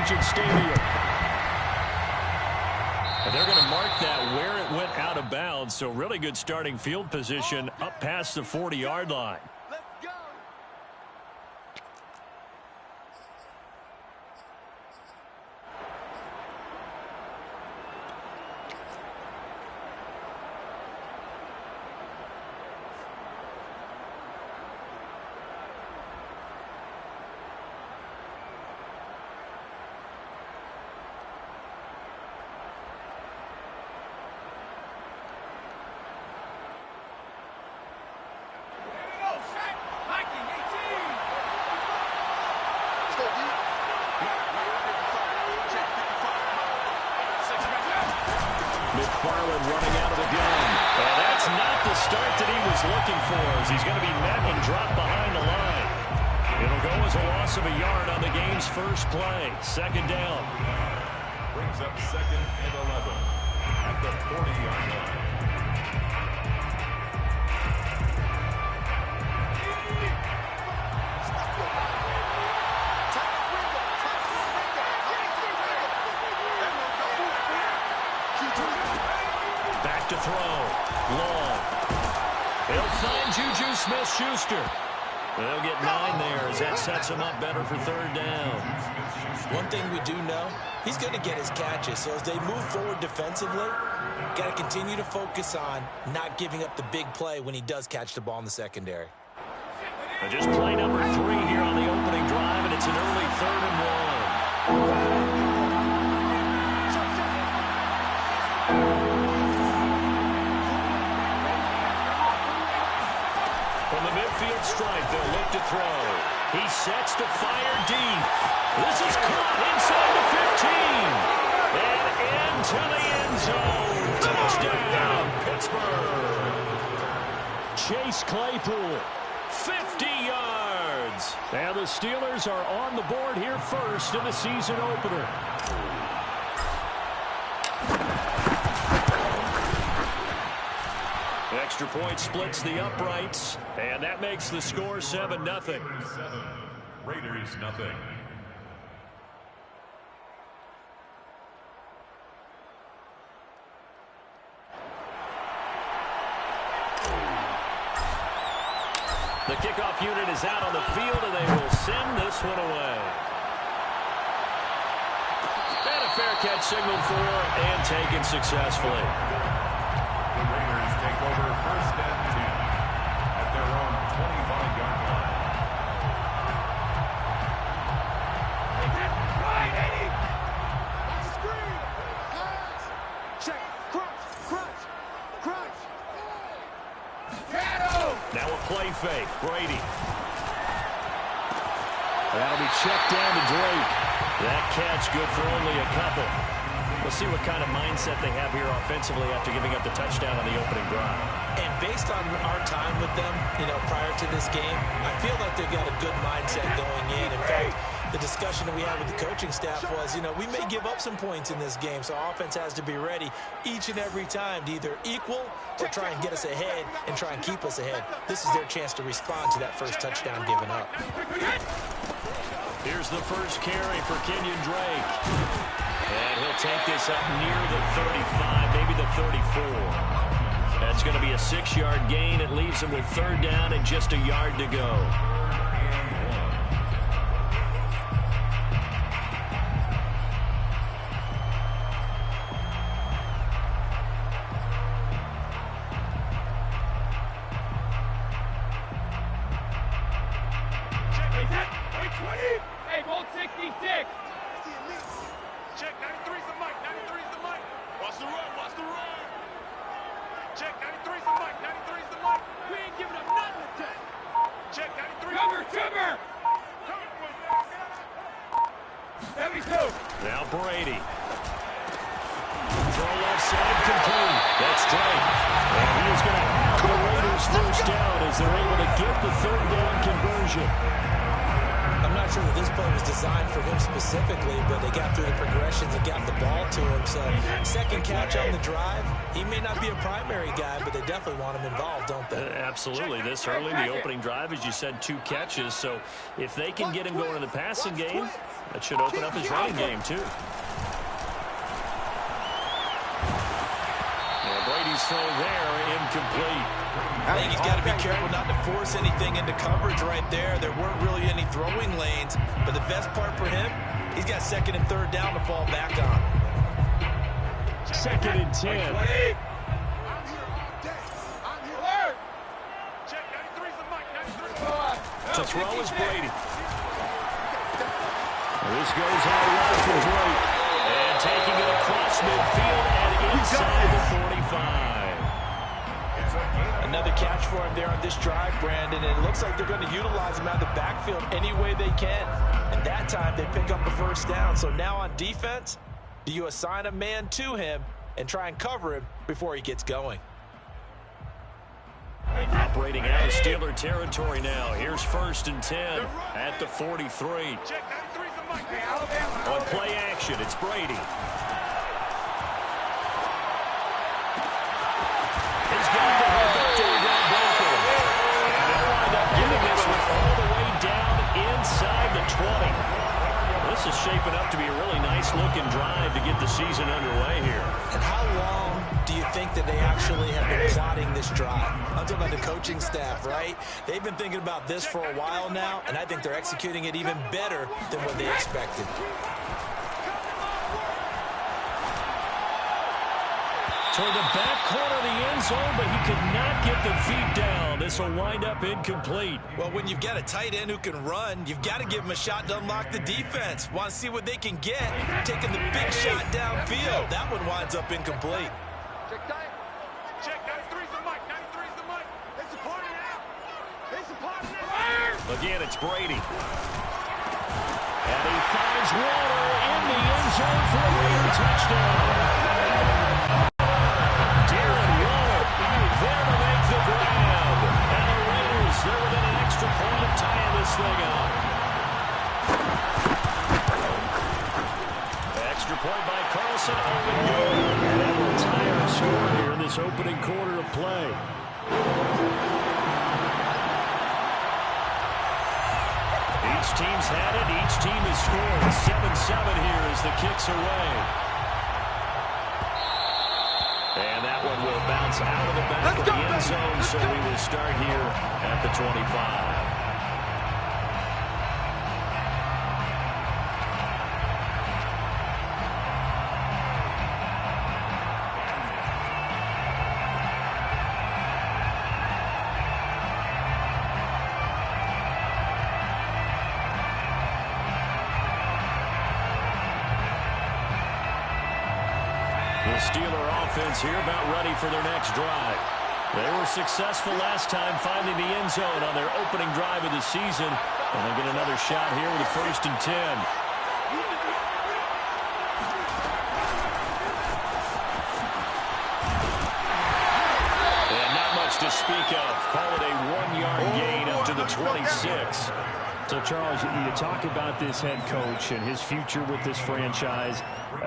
Allegiant Stadium. And they're going to mark that where it went out of bounds, so really good starting field position up past the 40-yard line. McFarland running out of the gun. And that's not the start that he was looking for, as he's going to be met and dropped behind the line. It'll go as a loss of a yard on the game's first play. Second down. Brings up 2nd and 11 at the 40-yard line. Back to throw. Long. He'll find Juju Smith-Schuster. They'll get 9 there as that sets him up better for third down. One thing we do know, he's going to get his catches. So as they move forward defensively, got to continue to focus on not giving up the big play when he does catch the ball in the secondary. And just play number 3 here on the opening drive, and it's an early 3rd and 1. From the midfield stripe, they'll look to throw. He sets to fire deep. This is caught inside the 15. And into the end zone. Touchdown, Pittsburgh. Chase Claypool, 50 yards. And the Steelers are on the board here first in the season opener. Extra point splits the uprights, and that makes the score 7-0. Raiders nothing. The kickoff unit is out on the field, and they will send this one away. And a fair catch signaled for and taken successfully. The Raiders take over 1st and 10 at their own 25-yard line. Check. Crunch. Now a play fake. Brady. That'll be checked down to Drake. That catch good for only a couple. We'll see what kind of mindset they have here offensively after giving up the touchdown on the opening drive. And based on our time with them, prior to this game, I feel like they've got a good mindset going in. In fact, the discussion that we had with the coaching staff was, we may give up some points in this game, so our offense has to be ready each and every time to either equal or try and get us ahead and try and keep us ahead. This is their chance to respond to that first touchdown given up. Here's the first carry for Kenyon Drake. And he'll take this up near the 35, maybe the 34. That's going to be a 6-yard gain. It leaves him with third down and just a yard to go. Check, 93's the mic, 93's the mic. Watch the run. Check, 93's the mic, 93's the mic. We ain't giving up nothing today. Check, 93. Cover. 72. Now Brady. Throw left side complete. That's Drake. And he is going to have the Raiders first down as they're able to get the third down conversion. I'm not sure that this play was designed for him specifically, but they got through the progressions and got the ball to him. So second catch on the drive, He may not be a primary guy, but they definitely want him involved, don't they? Absolutely. This early, the opening drive, as you said, 2 catches. So if they can get him going in the passing game, that should open up his running game, too. Brady's throw there, incomplete. I think he's got to be careful not to force anything into coverage right there. There weren't really any throwing lanes, but the best part for him, he's got 2nd and 3rd down to fall back on. 2nd and 10. To throw is Brady. This goes out right for Drake. And taking it across midfield and inside the 45. Another catch for him there on this drive, Brandon, and it looks like they're going to utilize him out of the backfield any way they can. And that time they pick up the 1st down. So now on defense, do you assign a man to him and try and cover him before he gets going? Operating out of Steeler territory now. Here's 1st and 10 at the 43. On play action, it's Brady. He's got the hook up to the Rob Baker. And they'll wind up getting this one all the way down inside the 20. This is shaping up to be a really nice-looking drive to get the season underway here. And how long do you think that they actually have been plotting this drive? I'm talking about the coaching staff, right? They've been thinking about this for a while now, and I think they're executing it even better than what they expected. Toward the back corner of the end zone, but he could not get the feet down. This will wind up incomplete. Well, when you've got a tight end who can run, you've got to give him a shot to unlock the defense. Want to see what they can get, taking the big shot downfield. That one winds up incomplete. Check 93's the mic. 93's the mic. It's a party now. It's a party now. Again, it's Brady. And he finds Waller in the end zone for a Raider touchdown. There to make the grab. And the Raiders, they're within an extra point of tying this thing up. Extra point by Carlson. And that will tie our score here in this opening quarter of play. Each team's had it. Each team has scored. 7-7 here as the kick's away. And that one will bounce out of the back of the end zone, so we will start here at the 25. The Steeler offense here about ready for their next drive. They were successful last time finding the end zone on their opening drive of the season. And they get another shot here with a 1st and 10. And not much to speak of. Call it a 1-yard gain up to the 26. So, Charles, you talk about this head coach and his future with this franchise.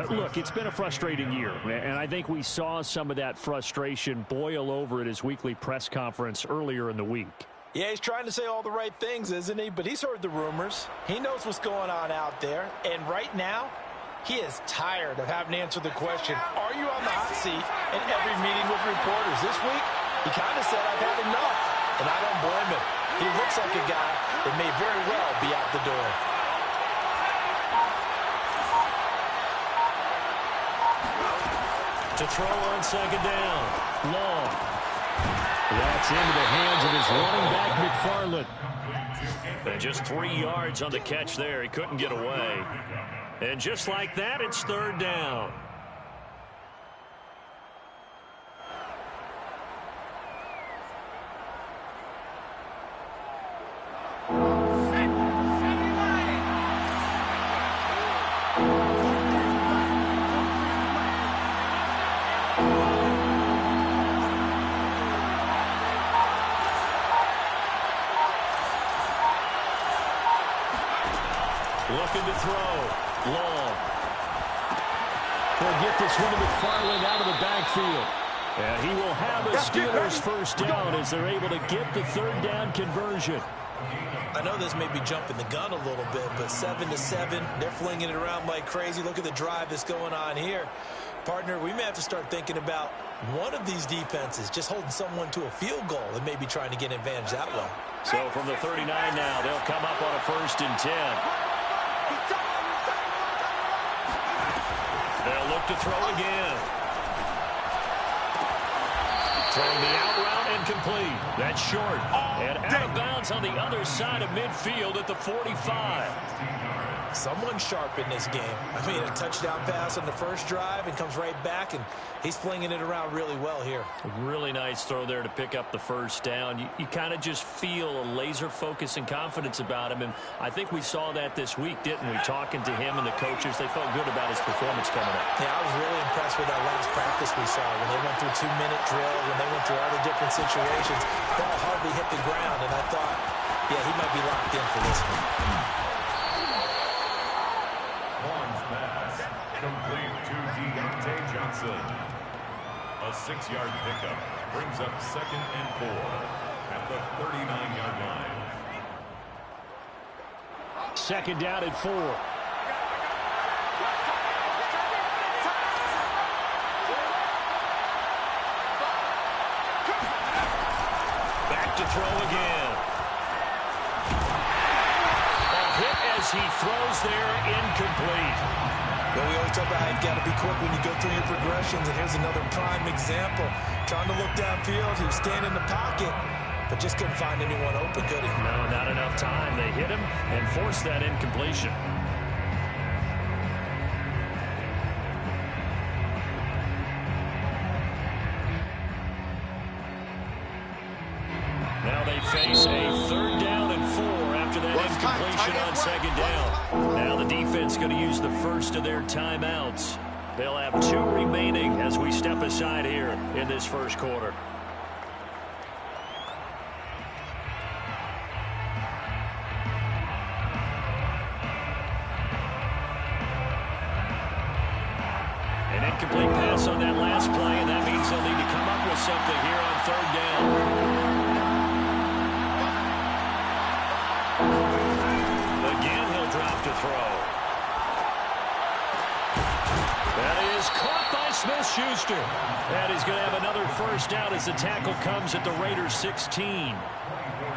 Look, it's been a frustrating year, and I think we saw some of that frustration boil over at his weekly press conference earlier in the week. Yeah, he's trying to say all the right things, isn't he? But he's heard the rumors. He knows what's going on out there. And right now, he is tired of having to answer the question, are you on the hot seat in every meeting with reporters? This week, he kind of said, I've had enough. And I don't blame him. He looks like a guy that may very well be out the door. To throw on 2nd down. Long. That's into the hands of his running back, McFarland. And just 3 yards on the catch there. He couldn't get away. And just like that, it's 3rd down. Looking to throw. Long. He'll get this one to McFarland out of the backfield. And he will have a Steelers first down as they're able to get the third down conversion. I know this may be jumping the gun a little bit, but 7-7, they're flinging it around like crazy. Look at the drive that's going on here. Partner, we may have to start thinking about one of these defenses just holding someone to a field goal and maybe trying to get an advantage that way. So from the 39 now, they'll come up on a 1st and 10. They'll look to throw again. Throwing the out route incomplete. That's short. And out of bounds on the other side of midfield at the 45. Someone sharp in this game. I mean, a touchdown pass on the first drive and comes right back, and he's flinging it around really well here. A really nice throw there to pick up the first down. You kind of just feel a laser focus and confidence about him, and I think we saw that this week, didn't we? Talking to him and the coaches, they felt good about his performance coming up. Yeah, I was really impressed with that last practice we saw when they went through 2-minute drill, when they went through all the different situations. Ball hardly hit the ground, and I thought, yeah, he might be locked in for this one. Complete to Deontay Johnson. A 6-yard pickup brings up 2nd and 4 at the 39-yard line. 2nd down and 4. Back to throw again. A hit as he throws there, incomplete. Well, we always talk about how you've got to be quick when you go through your progressions, and here's another prime example. Trying to look downfield, he was standing in the pocket, but just couldn't find anyone open, could he? No, not enough time. They hit him and forced that incompletion. Now they face a 3rd down and 4 after that incompletion on 2nd down. Now the defense going to use the first of their timeouts. They'll have 2 remaining as we step aside here in this first quarter. An incomplete pass on that last play, and that means they'll need to come up with something here on 3rd down. To throw. That is caught by Smith-Schuster. And he's going to have another first down as the tackle comes at the Raiders' 16.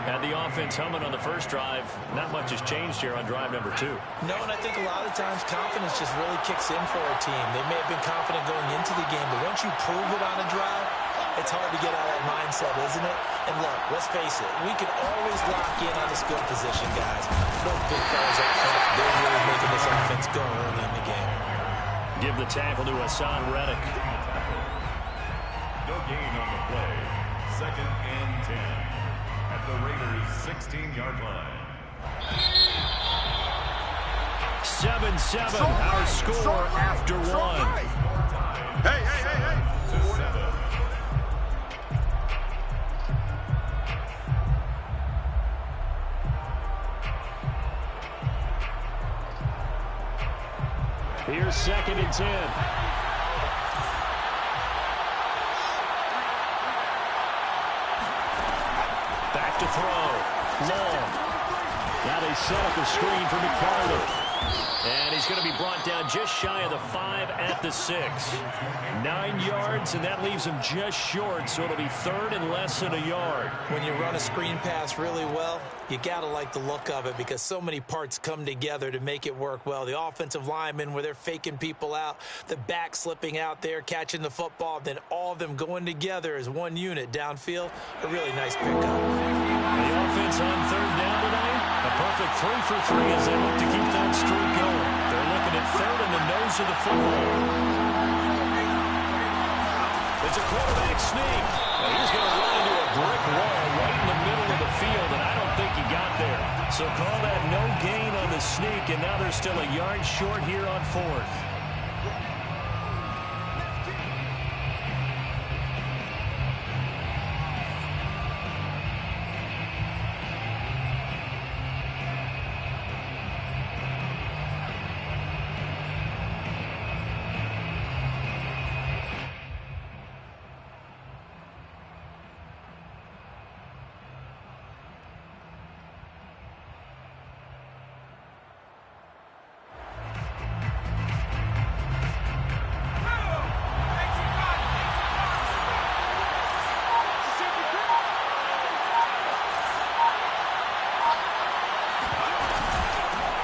Had the offense humming on the first drive. Not much has changed here on drive number 2. No, and I think a lot of times confidence just really kicks in for a team. They may have been confident going into the game, but once you prove it on a drive, it's hard to get out of that mindset, isn't it? And look, let's face it, we can always lock in on the skill position, guys. Those big fellas up front, they're really making this offense go early in the game. Give the tackle to Hassan Reddick. No gain on the play. 2nd and 10 at the Raiders' 16-yard line. 7-7, our score after 1. Hey. To 7. Here's 2nd and 10. Back to throw. Long. Now they set up a screen for McFarland. And he's going to be brought down just shy of the 5 at the 6. 9 yards, and that leaves him just short, so it'll be 3rd and less than a yard. When you run a screen pass really well, you got to like the look of it because so many parts come together to make it work well. The offensive linemen where they're faking people out, the back slipping out there, catching the football, then all of them going together as one unit downfield. A really nice pickup. The offense on 3rd down tonight, a perfect 3 for 3 as they look to keep that streak going. They're looking at 3rd in the nose of the football. It's a quarterback sneak. Well, he's going to run into a brick wall right in the middle of the field, and I don't think he got there. So call that no gain on the sneak, and now they're still a yard short here on 4th.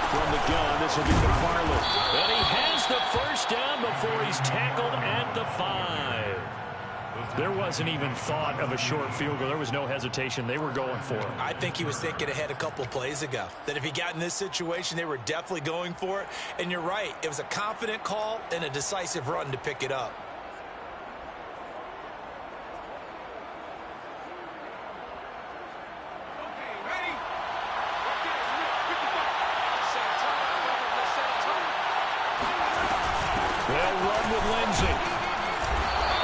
From the gun, this will be McFarland. And he has the first down before he's tackled at the 5. There wasn't even thought of a short field goal. There was no hesitation. They were going for it. I think he was thinking ahead a couple plays ago, that if he got in this situation, they were definitely going for it. And you're right. It was a confident call and a decisive run to pick it up. Well run with Lindsey.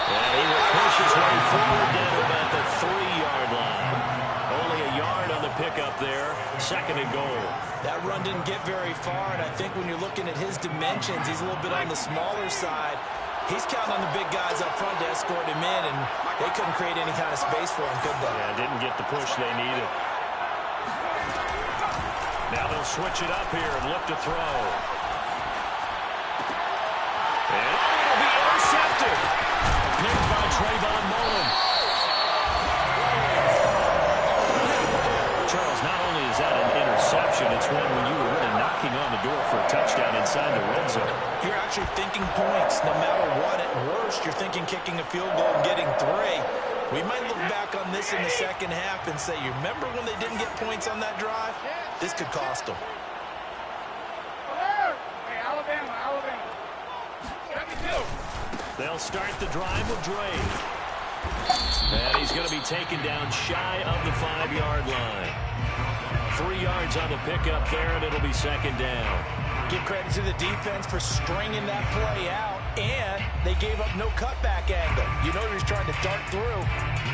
And he will push his way forward down to about the 3-yard line. Only a yard on the pickup there. 2nd and goal. That run didn't get very far, and I think when you're looking at his dimensions, he's a little bit on the smaller side. He's counting on the big guys up front to escort him in, and they couldn't create any kind of space for him, could they? Yeah, didn't get the push they needed. Now they'll switch it up here and look to throw. And it'll be intercepted. Picked by Trayvon Mullen. Charles, not only is that an interception, it's one when you were really knocking on the door for a touchdown inside the red zone. You're actually thinking points. No matter what, at worst, you're thinking kicking a field goal and getting 3. We might look back on this in the second half and say, you remember when they didn't get points on that drive? This could cost them. Hey, Alabama. They'll start the drive with Drake. And he's going to be taken down shy of the 5-yard line. 3 yards on the pickup there, and it'll be 2nd down. Give credit to the defense for stringing that play out, and they gave up no cutback angle. You know he was trying to dart through.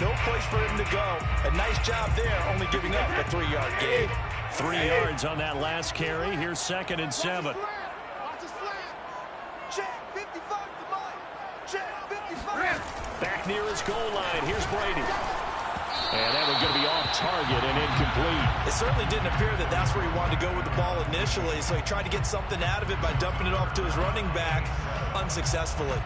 No place for him to go. A nice job there, only giving up a 3-yard gain. 3 yards on that last carry. Here's 2nd and 7. Back near his goal line. Here's Brady. And that one's going to be off target and incomplete. It certainly didn't appear that that's where he wanted to go with the ball initially, so he tried to get something out of it by dumping it off to his running back unsuccessfully.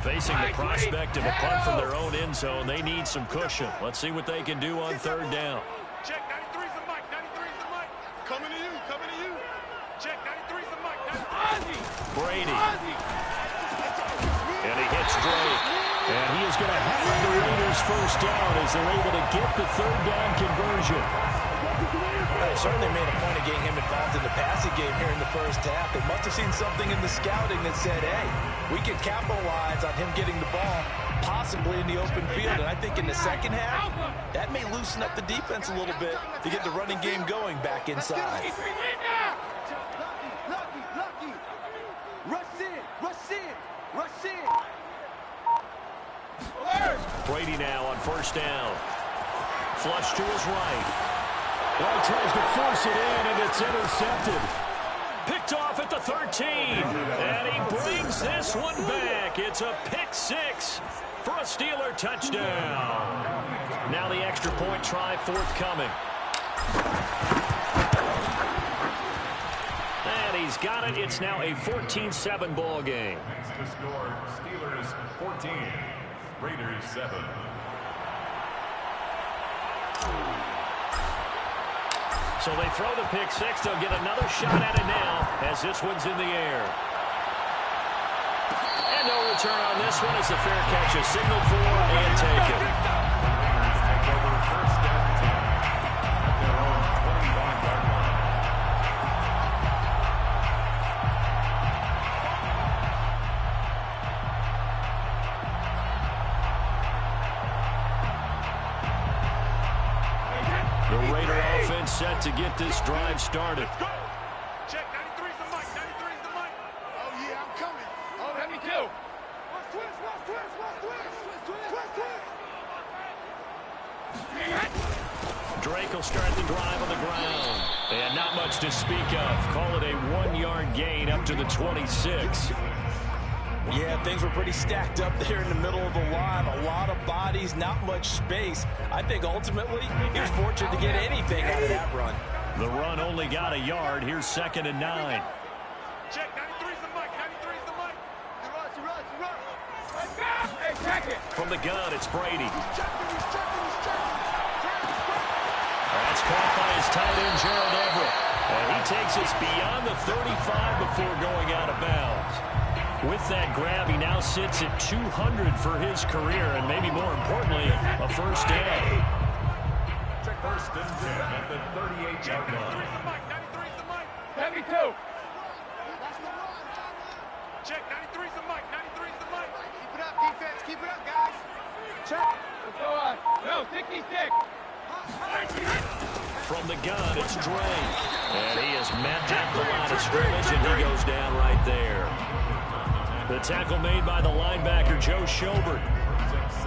Facing the prospect of a punt from their own end zone, they need some cushion. Let's see what they can do on 3rd down. Check, 93's the mic, 93's the mic. Coming to you. Check, 93's the mic, 93's. Brady. And he hits Drake. And he is going to have the Raiders first down as they're able to get the 3rd down conversion. They certainly made a point of getting him involved in the passing game here in the first half. They must have seen something in the scouting that said, hey, we can capitalize on him getting the ball, possibly in the open field. And I think in the second half, that may loosen up the defense a little bit to get the running game going back inside. Lucky. Rush in. Brady now on 1st down. Flush to his right. Well, tries to force it in, and it's intercepted. Picked off at the 13. And he brings this one back. It's a pick 6 for a Steeler touchdown. Now the extra point try forthcoming. And he's got it. It's now a 14-7 ball game. Next to score, Steelers 14, Raiders 7. So they throw the pick 6. They'll get another shot at it now as this one's in the air. And no return on this one as the fair catch is signaled for and taken. Raiders take over 1st and 10 at their own 25-yard line. The Raider offense set to get this drive started. Check, 93's the mic, 93's the mic. Oh, yeah, I'm coming. Oh, let me go. Watch twist. Drake will start the drive on the ground. And not much to speak of. Call it a 1-yard gain up to the 26. Yeah, things were pretty stacked up there in the middle of the line. A lot of bodies, not much space. I think ultimately he was fortunate to get anything out of that run. The run only got a yard. Here's 2nd and 9. Check, 93's the mic, 93's the mic. You run. From the gun, it's Brady. He's checking. It's caught by his tight end, Gerald Everett. And he takes us beyond the 35 before going out of bounds. With that grab, he now sits at 200 for his career, and maybe more importantly, a first down. First and 10 at the 38-yard line. 93's the mic. Heavy two. Check, 93's the mic. 93's the mic. Keep it up, defense. Keep it up, guys. Check. Let's go on. No, sticky stick. From the gun, it's Dre. And he has met at the line of scrimmage, and he goes down right there. The tackle made by the linebacker, Joe Schobert.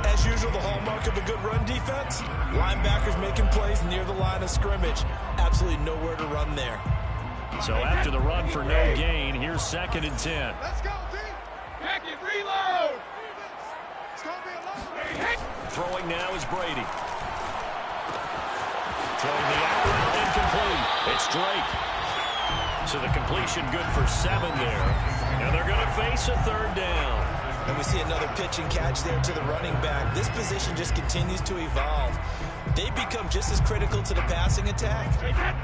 As usual, the hallmark of a good run defense, linebackers making plays near the line of scrimmage. Absolutely nowhere to run there. So after the run for no gain, here's 2nd and 10. Let's go, D. Back it, reload. It's going to be a long Throwing now is Brady. Throwing the out route incomplete. It's Drake. So the completion good for 7 there. And they're going to face a 3rd down. And we see another pitch and catch there to the running back. This position just continues to evolve. They become just as critical to the passing attack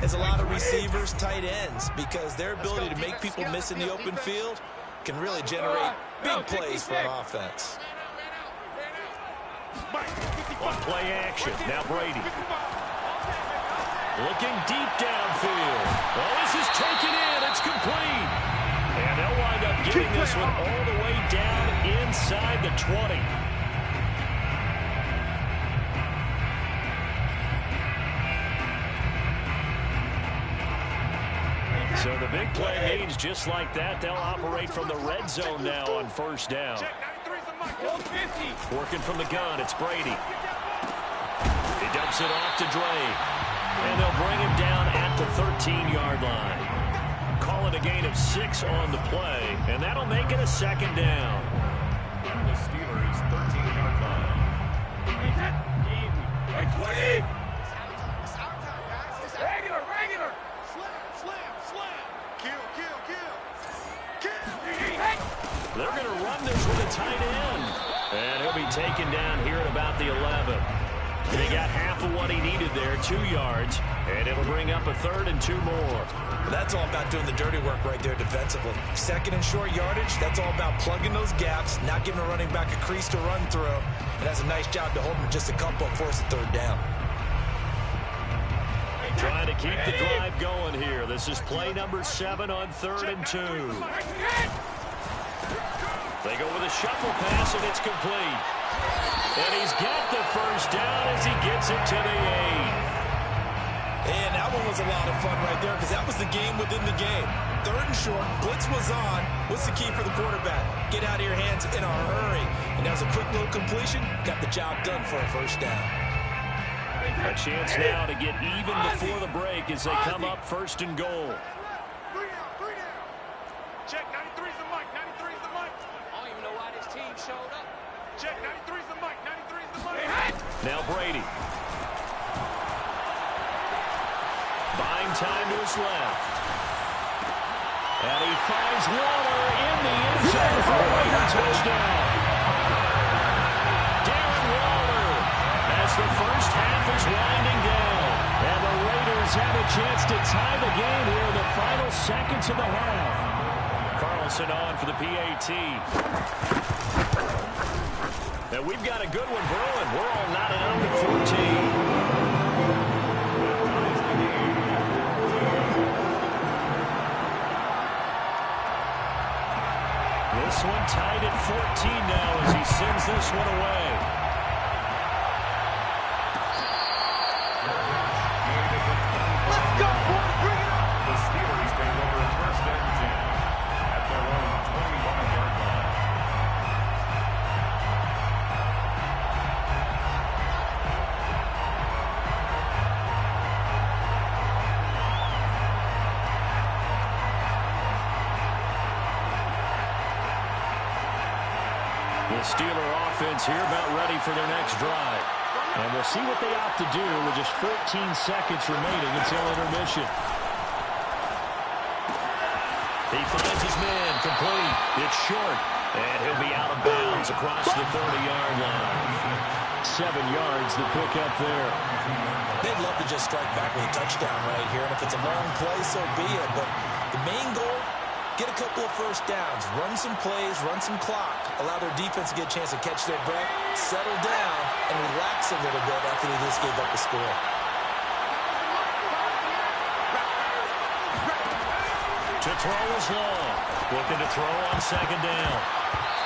as a lot of receivers, tight ends, because their ability to make people miss in the open field can really generate big plays for an offense. On play action, now Brady. Looking deep downfield. Well, this is taken in. It's complete. And they'll wind up getting this one all the way down inside the 20. So the big play means just like that, they'll operate from the red zone now on 1st down. Working from the gun, it's Brady. He dumps it off to Dre. And they'll bring him down at the 13-yard line. Call it a gain of 6 on the play, and that'll make it a 2nd down. The Steelers' 13-yard line. Regular. Slam. Kill. They're going to run this with a tight end. And he'll be taken down here at about the 11. He got half of what he needed there, 2 yards, and it'll bring up a 3rd and 2 more. That's all about doing the dirty work right there defensively. 2nd and short yardage, that's all about plugging those gaps, not giving a running back a crease to run through. And that's a nice job to hold him to just a couple and force a 3rd down. Trying to keep the drive going here. This is play number 7 on 3rd and 2. They go with a shuffle pass, and it's complete. And he's got the 1st down as he gets it to the 8. And that one was a lot of fun right there because that was the game within the game. 3rd and short, blitz was on. What's the key for the quarterback? Get out of your hands in a hurry. And that was a quick little completion. Got the job done for a 1st down. A chance now to get even before the break as they come up 1st and goal. 3 down. Check, 93's the mic. 93's the mic. I don't even know why this team showed up. Check, 93's the mic. 93's the mic. Now Brady. Buying time to his left. And he finds Waller in the end zone for a Raider touchdown. Darren Waller as the first half is winding down. And the Raiders have a chance to tie the game here in the final seconds of the half. Carlson on for the PAT. Now we've got a good one brewing. We're all knotted up at 14. This one tied at 14 now as he sends this one away. Let's go, boys. Bring it up. The Steelers take over 1st and 10 at their own 21-yard line. The Steeler offense here about ready for their next drive. And we'll see what they opt to do with just 14 seconds remaining until intermission. He finds his man complete. It's short. And he'll be out of bounds across the 30-yard line. 7 yards, the pickup there. They'd love to just strike back with a touchdown right here, and if it's a long play, so be it. But the main goal, get a couple of first downs, run some plays, run some clock, allow their defense to get a chance to catch their breath, settle down, and relax a little bit after they just gave up the score. To throw is long. Looking to throw on second down.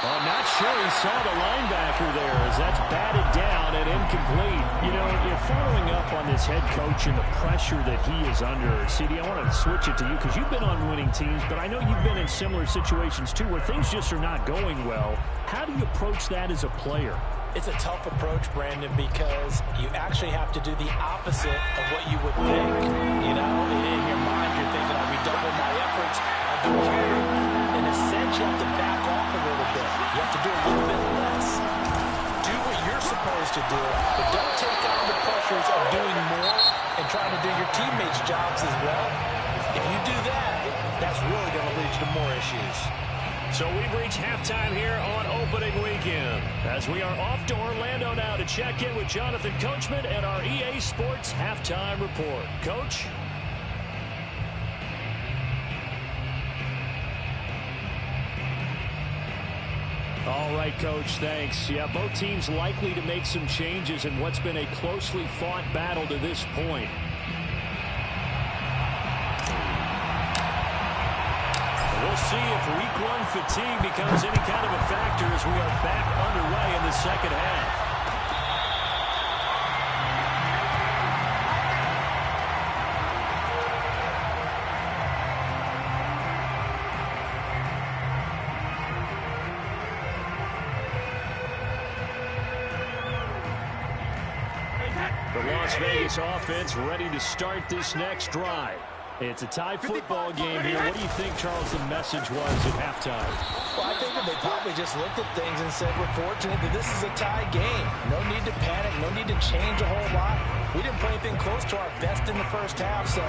I'm not sure he saw the linebacker there as that's batted down and incomplete. You know, you're following up on this head coach and the pressure that he is under. CD, I want to switch it to you because you've been on winning teams, but I know you've been in similar situations too where things just are not going well. How do you approach that as a player? It's a tough approach, Brandon, because you actually have to do the opposite of what you would think. You know, in your mind, you're thinking, I'll redouble my efforts. I'll do harder. In a sense, you have to back off a little bit. You have to do a little bit less. Do what you're supposed to do, but don't take on the pressures of doing more and trying to do your teammates' jobs as well. If you do that, that's really going to lead to more issues. So we've reached halftime here on opening weekend as we are off to Orlando now to check in with Jonathan Coachman and our EA Sports Halftime Report. Coach? All right, Coach, thanks. Yeah, both teams likely to make some changes in what's been a closely fought battle to this point. We'll see if week one fatigue becomes any kind of a factor as we are back underway in the second half. The Las Vegas offense ready to start this next drive. It's a tie football game here. What do you think, Charles, the message was at halftime? Well, I think that they probably just looked at things and said, we're fortunate that this is a tie game. No need to panic. No need to change a whole lot. We didn't play anything close to our best in the first half, so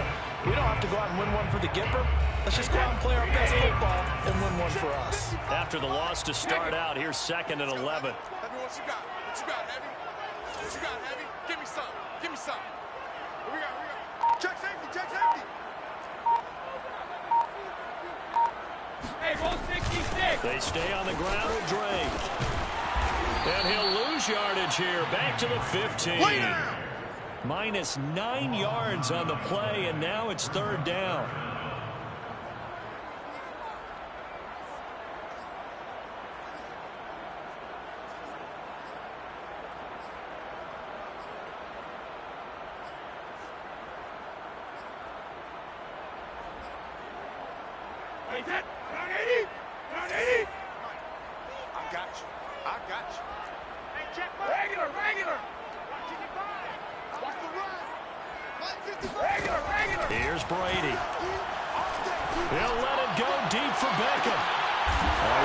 we don't have to go out and win one for the Gipper. Let's just go out and play our best football and win one for us. After the loss to start out, here's 2nd and 11. Heavy, what you got? What you got, Heavy? What you got, Heavy? Give me some. Give me some. What we got? What we got? Check safety. Check safety. Hey, roll 66. They stay on the ground with Drake. And he'll lose yardage here. Back to the 15. Minus 9 yards on the play, and now it's 3rd down. Here's Brady. He'll let it go deep for Beckham.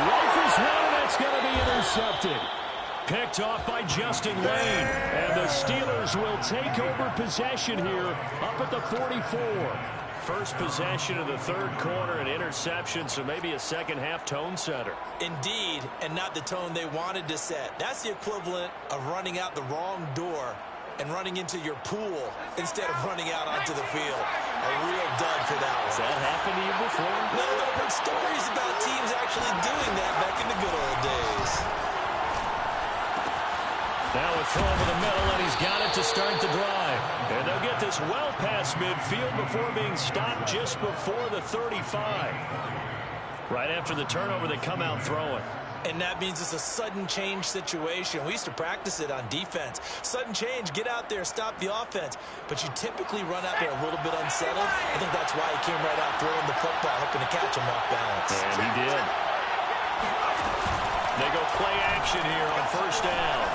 Rifles one, and that's going to be intercepted. Picked off by Justin Lane. And the Steelers will take over possession here up at the 44. First possession of the third quarter, an interception, so maybe a second-half tone setter. Indeed, and not the tone they wanted to set. That's the equivalent of running out the wrong door and running into your pool instead of running out onto the field. A real dud for that one. Has that happened to you before? No, I've heard stories about teams actually doing that back in the good old days. Now a throw over the middle, and he's got it to start the drive. And they'll get this well past midfield before being stopped just before the 35. Right after the turnover, they come out throwing. And that means it's a sudden change situation. We used to practice it on defense. Sudden change, get out there, stop the offense. But you typically run out there a little bit unsettled. I think that's why he came right out throwing the football, hoping to catch him off balance. And he did. They go play action here on 1st down.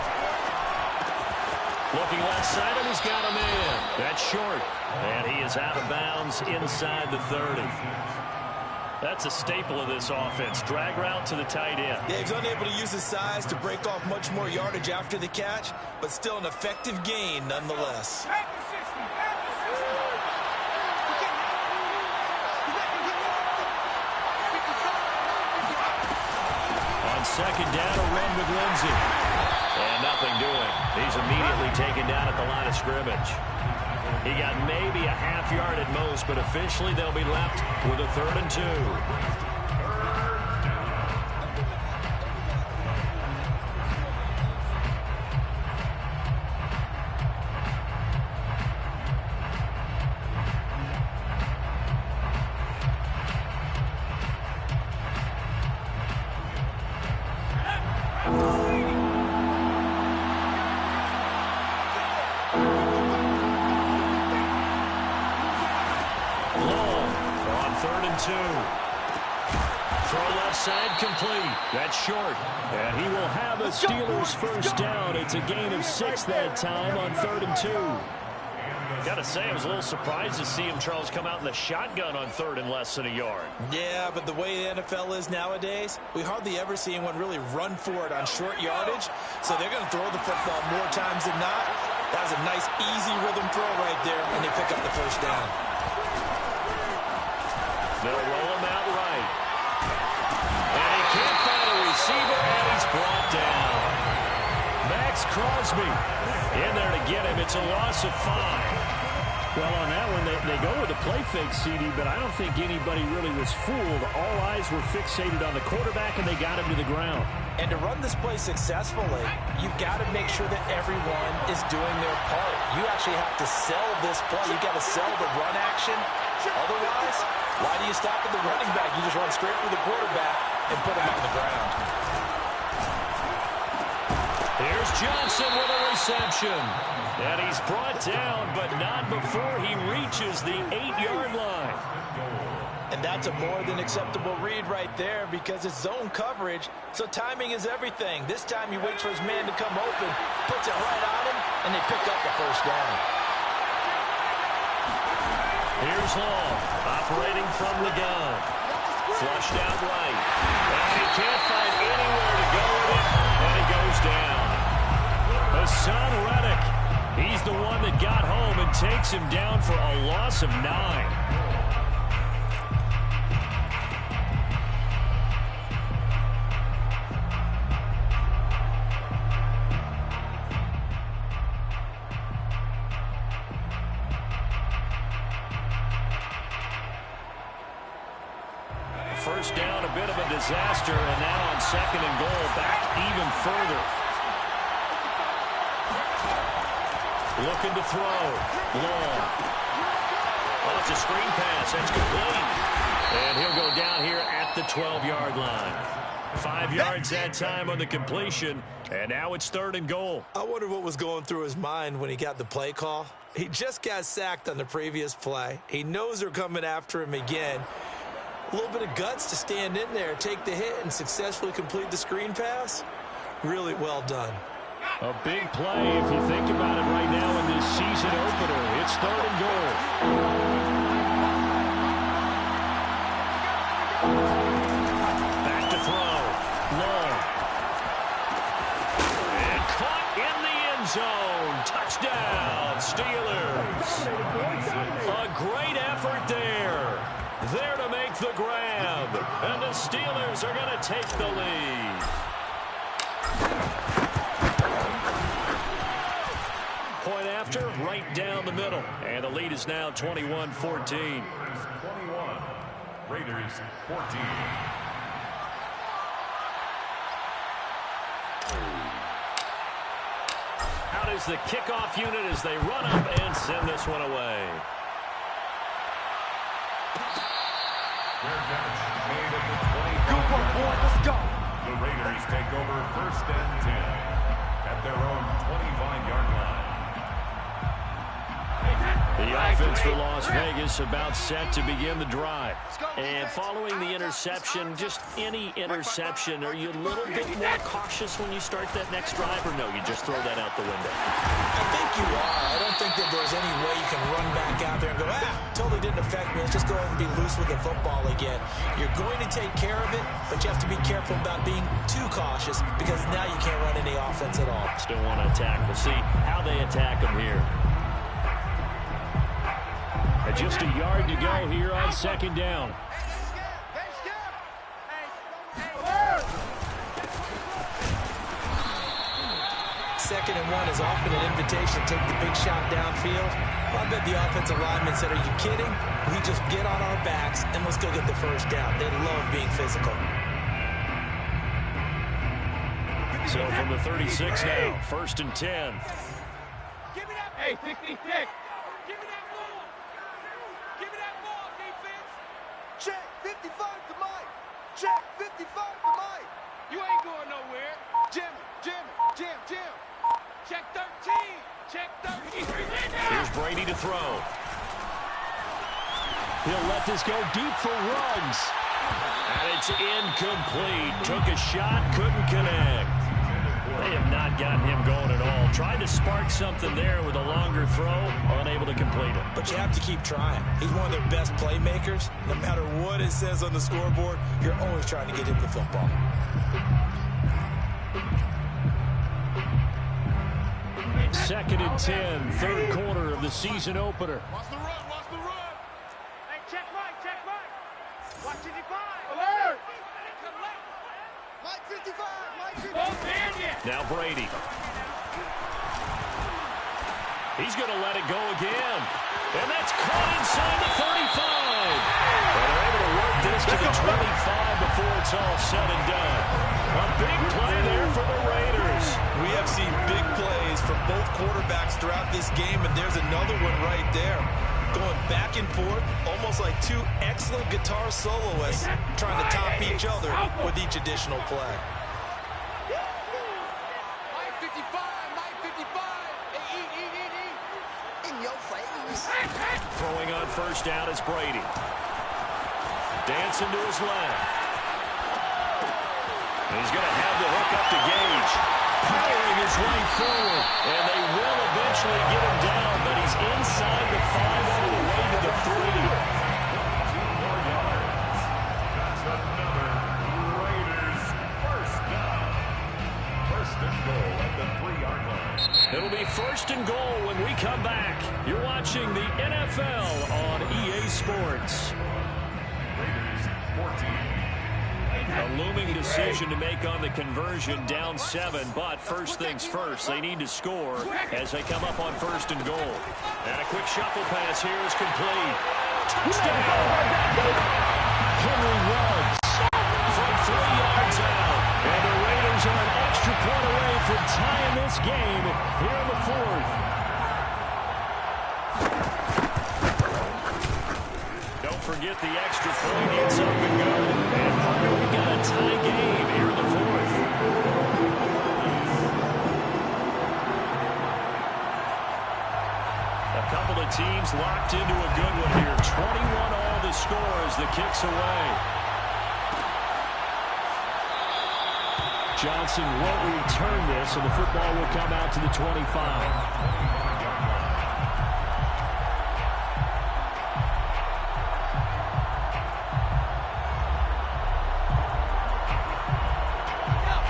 Looking left side, and he's got him in. That's short. And he is out of bounds inside the 30. That's a staple of this offense. Drag route to the tight end. Yeah, he's unable to use his size to break off much more yardage after the catch, but still an effective gain nonetheless. On on second down, a run with Lindsey. And nothing doing. He's immediately taken down at the line of scrimmage. He got maybe a half yard at most, but officially they'll be left with a 3rd and 2. That's short. And he will have a Steelers first down. It's a gain of 6 that time on 3rd and 2. Got to say, I was a little surprised to see him, Charles, come out in the shotgun on 3rd and less than a yard. Yeah, but the way the NFL is nowadays, we hardly ever see anyone really run for it on short yardage. So they're going to throw the football more times than not. That was a nice, easy rhythm throw right there, and they pick up the first down. They'll roll him out right. And he can't find a receiver, and he's brought down. Max Crosby in there to get him. It's a loss of 5. Well, on that one, they go with a play fake, CD, but I don't think anybody really was fooled. All eyes were fixated on the quarterback, and they got him to the ground. And to run this play successfully, you've got to make sure that everyone is doing their part. You actually have to sell this play. You've got to sell the run action. Otherwise, why do you stop at the running back? You just run straight through the quarterback and put him on the ground. Here's Johnson with a reception. And he's brought down, but not before he reaches the 8-yard line. And that's a more than acceptable read right there because it's zone coverage, so timing is everything. This time he waits for his man to come open, puts it right on him, and they pick up the first down. Here's Long, operating from the gun. Flushed out right. And he can't find anywhere to go with it, and he goes down. Hassan Reddick, he's the one that got home and takes him down for a loss of 9. First down, a bit of a disaster, and now on 2nd and goal, back even further. Looking to throw. Long. Oh, it's a screen pass. That's complete. And he'll go down here at the 12-yard line. 5 yards that time on the completion, and now it's 3rd and goal. I wonder what was going through his mind when he got the play call. He just got sacked on the previous play. He knows they're coming after him again. A little bit of guts to stand in there, take the hit, and successfully complete the screen pass. Really well done. A big play if you think about it right now in this season opener. It's 3rd and goal. Back to throw. Long. And caught in the end zone. Touchdown, Steelers. A great effort there. There to make the grab. And the Steelers are going to take the lead. Point after, right down the middle. And the lead is now 21-14. 21. Raiders 14. Out is the kickoff unit as they run up and send this one away. Go for it, boy. Let's go. The Raiders take over 1st and 10 at their own 25-yard line. The offense for Las Vegas about set to begin the drive. And following the interception, just any interception, are you a little bit more cautious when you start that next drive, or no, you just throw that out the window? I think you are. I don't think that there's any way you can run back out there and go, totally didn't affect me. Let's just go ahead and be loose with the football again. You're going to take care of it, but you have to be careful about being too cautious because now you can't run any offense at all. Still want to attack. We'll see how they attack them here. Just a yard to go here on 2nd down. 2nd and 1 is often an invitation to take the big shot downfield. Well, I bet the offensive lineman said, are you kidding? We just get on our backs and let's go get the first down. They love being physical. So from the 36 now, 1st and 10. Give me that. Hey, 66. Give me that ball. Give me that ball, defense. Check 55 to Mike. Check 55 to Mike. You ain't going nowhere. Jim. Check 13. Check 13. Here's Brady to throw. He'll let this go deep for Ruggs. And it's incomplete. Took a shot, couldn't connect. They have not gotten him going at all. Tried to spark something there with a longer throw, unable to complete it. But you have to keep trying. He's one of their best playmakers. No matter what it says on the scoreboard, you're always trying to get him the football. Second and 10, third quarter of the season opener. Watch the run. Hey, check Mike. Watch 55. Alert. Mike 55. Now Brady. He's going to let it go again. And that's caught inside the 35. And they're able to work this to the 25 before it's all said and done. A big play there for the Raiders. We have seen big plays from both quarterbacks throughout this game, and there's another one right there. Going back and forth, almost like two excellent guitar soloists trying to top each other with each additional play. Mike 55. Hey, eat. In your face. Throwing on first down is Brady. Dancing to his left. And he's going to have the hook up to Gage. Powering his way forward. And they will eventually get him down, but he's inside the 5 all the way to the 3. That's another Raiders first down. First and goal at the 3-yard line. It'll be first and goal when we come back. You're watching the NFL on EA Sports. Raiders 14. A looming decision to make on the conversion, down 7, but first things first, they need to score as they come up on first and goal. And a quick shuffle pass here is complete. Touchdown! Henry Ruggs From 3 yards out. and the Raiders are an extra point away from tying this game here in the 4th. Don't forget the extra point needs up and go. And Hunter, we got a tie game here in the 4th. A couple of teams locked into a good one here. 21 all the score as the kick's away. Johnson won't return this, and the football will come out to the 25.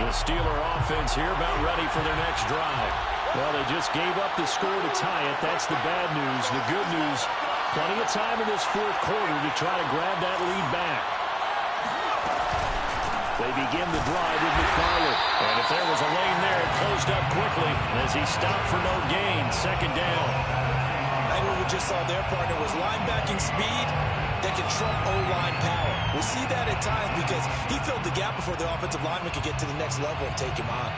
The Steeler offense here about ready for their next drive. Well, they just gave up the score to tie it. That's the bad news. The good news, plenty of time in this 4th quarter to try to grab that lead back. They begin the drive with McFarland. And if there was a lane there, it closed up quickly as he stopped for no gain. Second down. I think what we just saw their partner was linebacking speed that can trump O-line power. We see that at times because he filled the gap before the offensive lineman could get to the next level and take him on.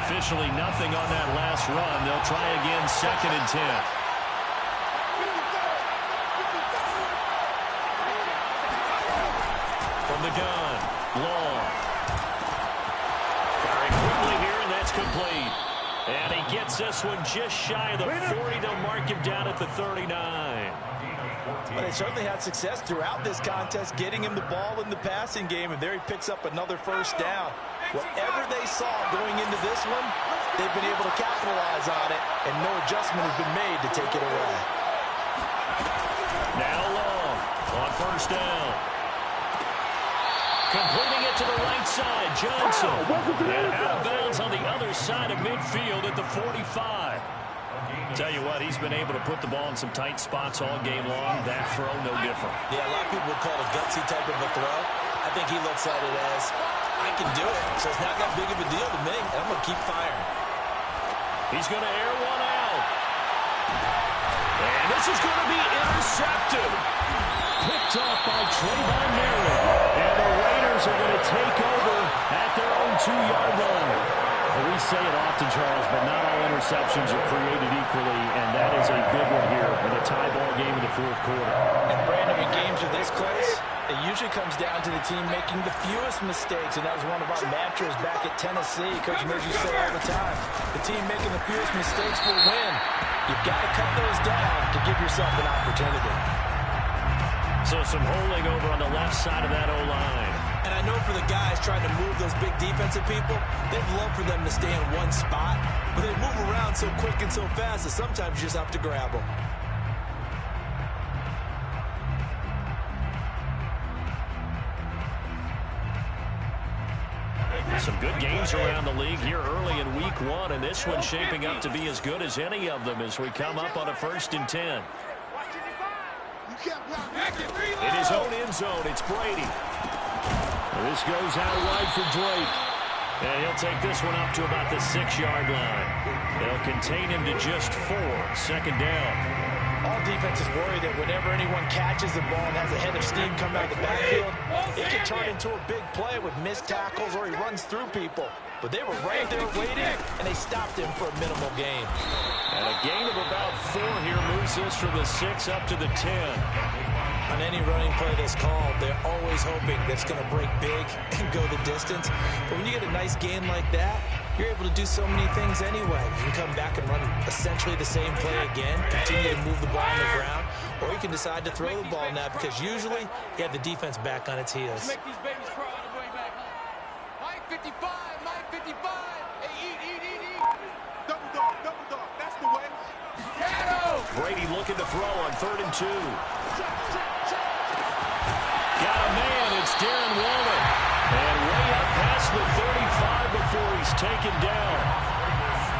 Officially nothing on that last run. They'll try again, second and 10. From the gun, Long. Firing quickly here, and that's complete. And he gets this one just shy of the 40. They'll mark him down at the 39. But they certainly had success throughout this contest, getting him the ball in the passing game, and there he picks up another first down. Whatever they saw going into this one, they've been able to capitalize on it, and no adjustment has been made to take it away. Now Long on first down. Completing it to the right side, Johnson. And out of bounds on the other side of midfield at the 45. Tell you what, he's been able to put the ball in some tight spots all game long. That throw, no different. Yeah, a lot of people would call it a gutsy type of a throw. I think he looks at it as, I can do it, so it's not that big of a deal to me, and I'm going to keep firing. He's going to air one out. And this is going to be intercepted. Picked off by Trayvon Merritt. And the Raiders are going to take over at their own 2-yard line. Well, we say it often, Charles, but not all interceptions are created equally, and that is a big one here in a tie ball game in the fourth quarter. And Brandon, when games are this close, it usually comes down to the team making the fewest mistakes, and that was one of our mantras back at Tennessee. Coach Murphy say all the time, the team making the fewest mistakes will win. You've got to cut those down to give yourself an opportunity. So some holding over on the left side of that O-line. And I know for the guys trying to move those big defensive people, they'd love for them to stay in one spot, but they move around so quick and so fast that sometimes you just have to grab them. Some good games around the league here early in week 1, and this one's shaping up to be as good as any of them as we come up on a 1st and 10. In his own end zone, it's Brady. This goes out wide for Drake. And he'll take this one up to about the 6-yard line. They'll contain him to just 4, 2nd down. All defenses worry that whenever anyone catches the ball and has a head of steam come out of the backfield, it can turn into a big play with missed tackles or he runs through people. But they were right there waiting, and they stopped him for a minimal gain. And a gain of about 4 here moves this from the 6 up to the 10. On any running play that's called, they're always hoping that it's going to break big and go the distance. But when you get a nice gain like that, you're able to do so many things anyway. You can come back and run essentially the same play again, continue to move the ball on the ground, or you can decide to throw the ball now because usually you have the defense back on its heels. Make these babies crawl all the way back home. Mike 55, Mike 55. Hey, eat. Double dog, that's the way. Brady looking to throw on 3rd and 2. Got a man, it's Darren Waller. And way up past the 35 before he's taken down.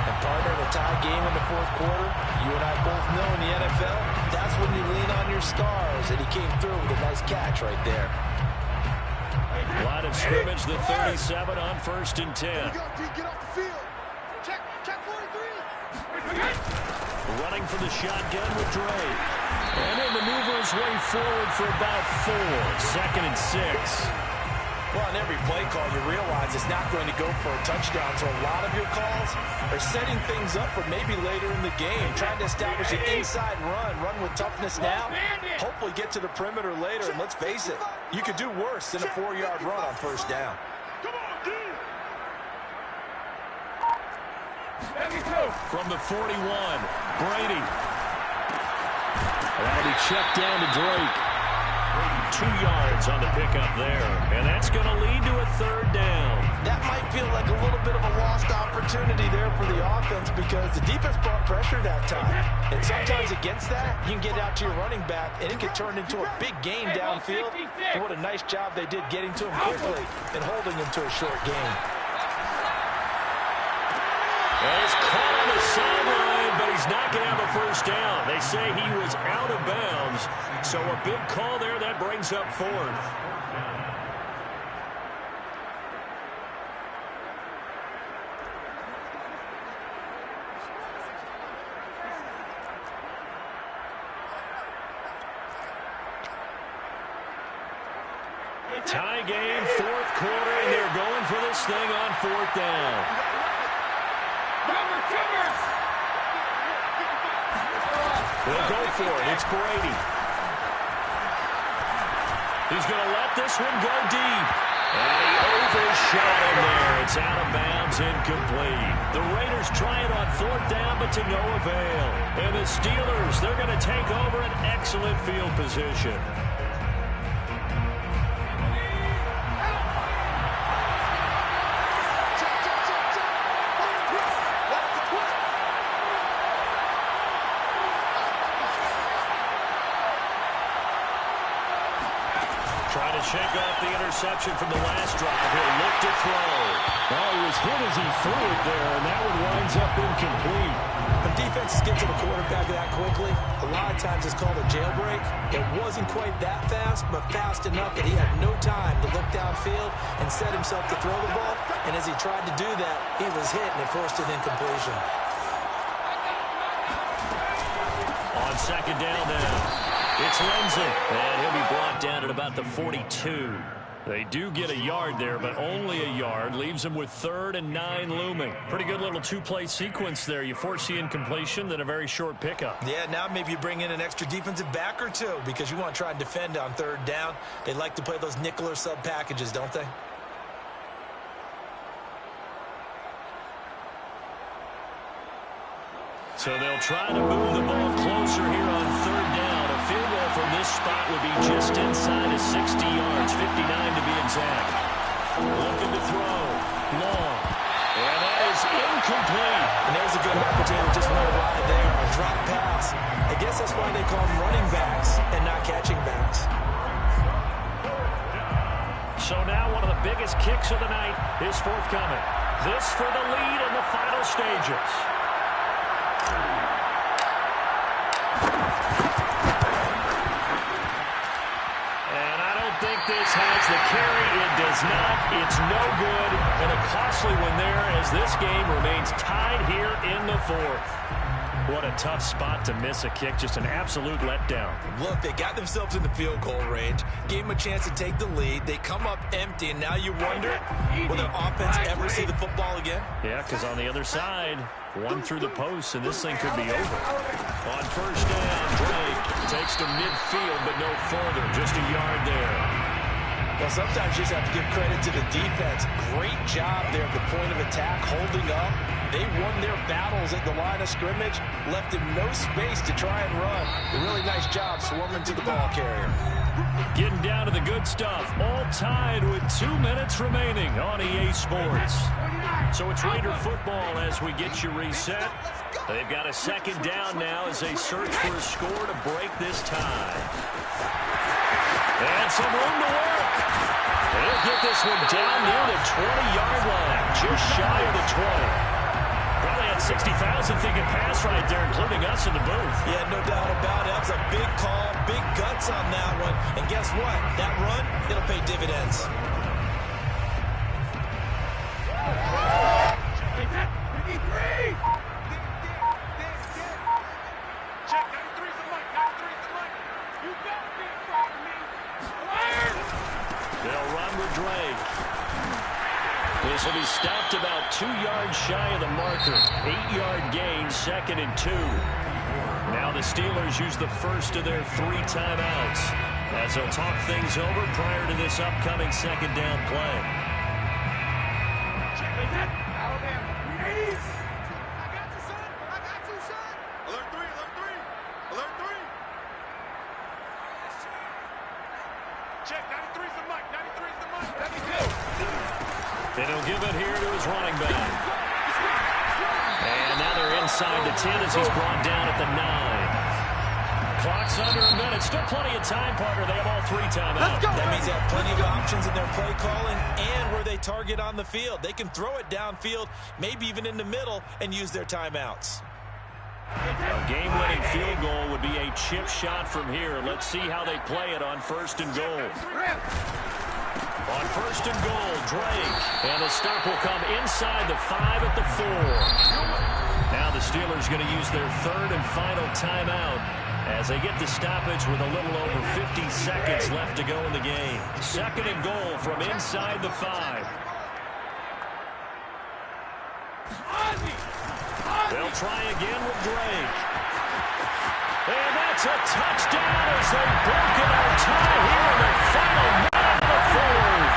And partner, in a tie game in the fourth quarter, you and I both know in the NFL, that's when you lean on your stars, and he came through with a nice catch right there. Line of scrimmage, the 37 on 1st and 10. Get off the field. Check 43. Running for the shotgun with Dre. And he'll maneuver his way forward for about 4, 2nd and 6. Well, on every play call, you realize it's not going to go for a touchdown, so a lot of your calls are setting things up for maybe later in the game, trying to establish an inside run with toughness now, hopefully get to the perimeter later, and let's face it, you could do worse than a 4-yard run on 1st down. Come on, dude. From the 41, Brady. That'll be checked down to Drake. 2 yards on the pickup there. And that's going to lead to a 3rd down. That might feel like a little bit of a lost opportunity there for the offense because the defense brought pressure that time. And sometimes against that, you can get out to your running back, and it can turn into a big gain downfield. And what a nice job they did getting to him quickly and holding him to a short gain. And he's caught on the sideline, but he's not going to have a 1st down. They say he was out of bounds. So a big call there that brings up 4th. Tie game, 4th quarter, and they're going for this thing on 4th down. They'll go for it. It's Brady. He's going to let this one go deep. And he overshot him there. It's out of bounds, incomplete. The Raiders try it on 4th down, but to no avail. And the Steelers, they're going to take over an excellent field position. shake off the interception from the last drive. He'll look to throw. Well, he was hit as he threw it there, and that one winds up incomplete. When defenses get to the quarterback that quickly, a lot of times it's called a jailbreak. It wasn't quite that fast, but fast enough that he had no time to look downfield and set himself to throw the ball. And as he tried to do that, he was hit, and it forced an incompletion. On second down now. It's Lindsay, and he'll be brought down at about the 42. They do get a yard there, but only a yard. Leaves him with 3rd and 9 looming. Pretty good little two-play sequence there. You force the incompletion, then a very short pickup. Yeah, now maybe you bring in an extra defensive back or two because you want to try and defend on 3rd down. They like to play those nickel or sub packages, don't they? So they'll try to move the ball closer here on 3rd down. A field goal from this spot would be just inside of 60 yards, 59 to be exact. Looking to throw. Long. And that is incomplete. And there's a good opportunity to just run wide there. A drop pass. I guess that's why they call them running backs and not catching backs. So now one of the biggest kicks of the night is forthcoming. This for the lead in the final stages. And I don't think this has the carry. It does not. It's no good. And a costly one there as this game remains tied here in the 4th. What a tough spot to miss a kick. Just an absolute letdown. Look, they got themselves in the field goal range, gave them a chance to take the lead. They come up empty, and now you wonder, will their offense ever see the football again? Yeah, because on the other side, one through the post, and this thing could be over. On 1st down, Drake takes to midfield, but no further. Just a yard there. Well, sometimes you just have to give credit to the defense. Great job there at the point of attack, holding up. They won their battles at the line of scrimmage, left him no space to try and run. A really nice job swarming to the ball carrier. Getting down to the good stuff. All tied with 2 minutes remaining on EA Sports. So it's Raider football as we get you reset. They've got a 2nd down now as they search for a score to break this tie. And some room to work. They'll get this one down near the 20-yard line, just shy of the 20. Probably had 60,000 thinking pass right there, including us in the booth. Yeah, no doubt about it. That was a big call, big guts on that one. And guess what? That run, it'll pay dividends. Check, 93's the mic, 93's the mic. You better be proud of me. They'll run with Drake. This will be stopped about 2 yards shy of the marker. 8-yard gain, 2nd and 2. Now the Steelers use the first of their 3 timeouts as they'll talk things over prior to this upcoming 2nd down play. Alabama, please. I got you, son. I got you, son. Alert 3, alert 3. Alert 3. Check, 93's the mic, 93's the mic. Let me go. And he'll give it here to his running back. And now they're inside the 10 as he's brought down at the 9. Clock's under a minute. Still plenty of time, partner. They have all 3 timeouts. That means they have plenty of options in their play calling and where they target on the field. They can throw it downfield, maybe even in the middle, and use their timeouts. A game-winning field goal would be a chip shot from here. Let's see how they play it on 1st and goal. On 1st and goal, Drake. And the stop will come inside the 5 at the 4. Now the Steelers going to use their 3rd and final timeout as they get the stoppage with a little over 50 seconds left to go in the game. 2nd and goal from inside the 5. They'll try again with Drake. And that's a touchdown as they've broken our tie here in the final minute of the 4th.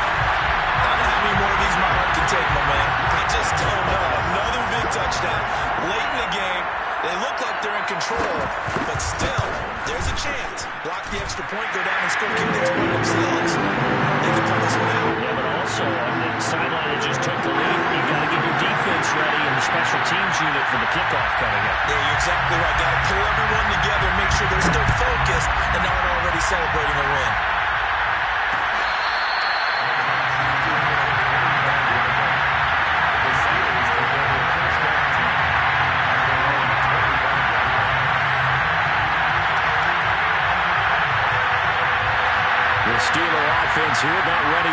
How many more of these my heart can take, my man? I just don't know. Another big touchdown late in the game. They look like they're in control, but still, there's a chance. Block the extra point, go down and score, keep things by themselves. They can pull this one out. Yeah, but also on the sideline that just took the lead, you got to get your defense ready in the special teams unit for the kickoff coming up. Yeah, you're exactly right. Got to pull everyone together, make sure they're still focused and not already celebrating a win.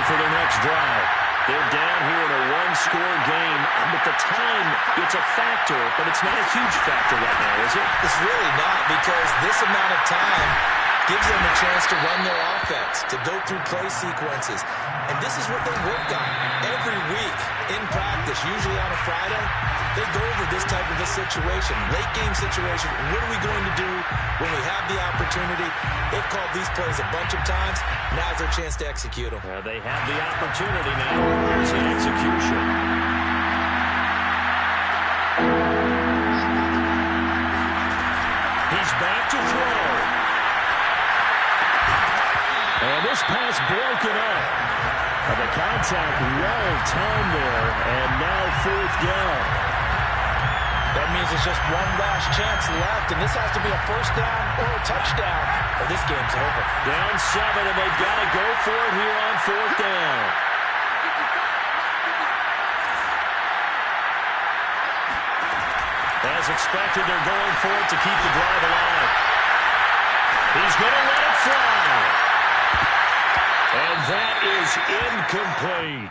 for their next drive. They're down here in a one-score game, but the time, it's a factor, but it's not a huge factor right now, is it? It's really not, because this amount of time gives them a chance to run their offense, to go through play sequences. And this is what they work on every week in practice, usually on a Friday. They go over this type of a situation, late game situation. What are we going to do when we have the opportunity? They've called these plays a bunch of times. Now's their chance to execute them. They have the opportunity now. Here's the execution. He's back to throw. And this pass broken up. The contact well timed there, and now fourth down. That means it's just one last chance left, and this has to be a first down or a touchdown, or this game's over. Down 7, and they've got to go for it here on fourth down. As expected, they're going for it to keep the drive alive. He's going to let it fly. And that is incomplete.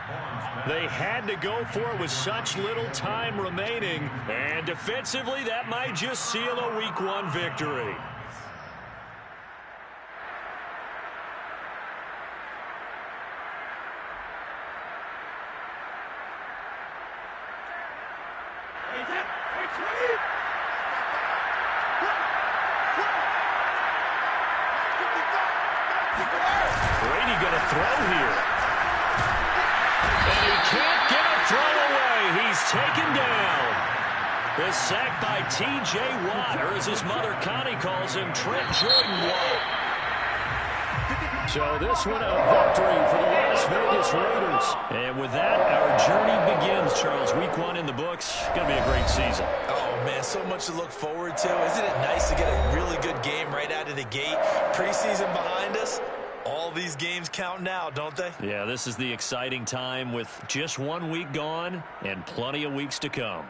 They had to go for it with such little time remaining. And defensively, that might just seal a Week 1 victory. Brady going to throw here. And he can't get a throw away. He's taken down. The sack by T.J. Watt, or as his mother Connie calls him, Trent Jordan Watt. So this one a victory for the Las Vegas Raiders. And with that, our journey begins, Charles. Week 1 in the books. Going to be a great season. Oh, man, so much to look forward to. Isn't it nice to get a really good game right out of the gate? Preseason behind us. All these games count now, don't they? Yeah, this is the exciting time with just 1 week gone and plenty of weeks to come.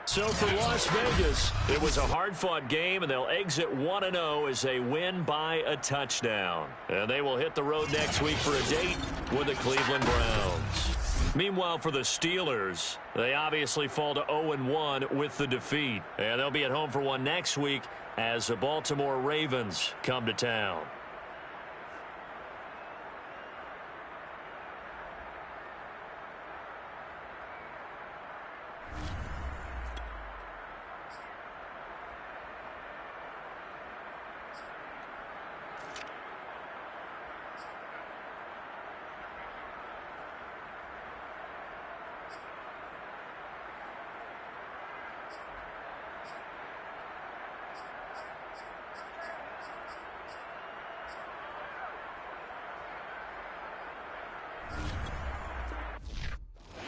So for Las Vegas, it was a hard-fought game, and they'll exit 1-0 as they win by a touchdown. And they will hit the road next week for a date with the Cleveland Browns. Meanwhile, for the Steelers, they obviously fall to 0-1 with the defeat. And they'll be at home for one next week as the Baltimore Ravens come to town.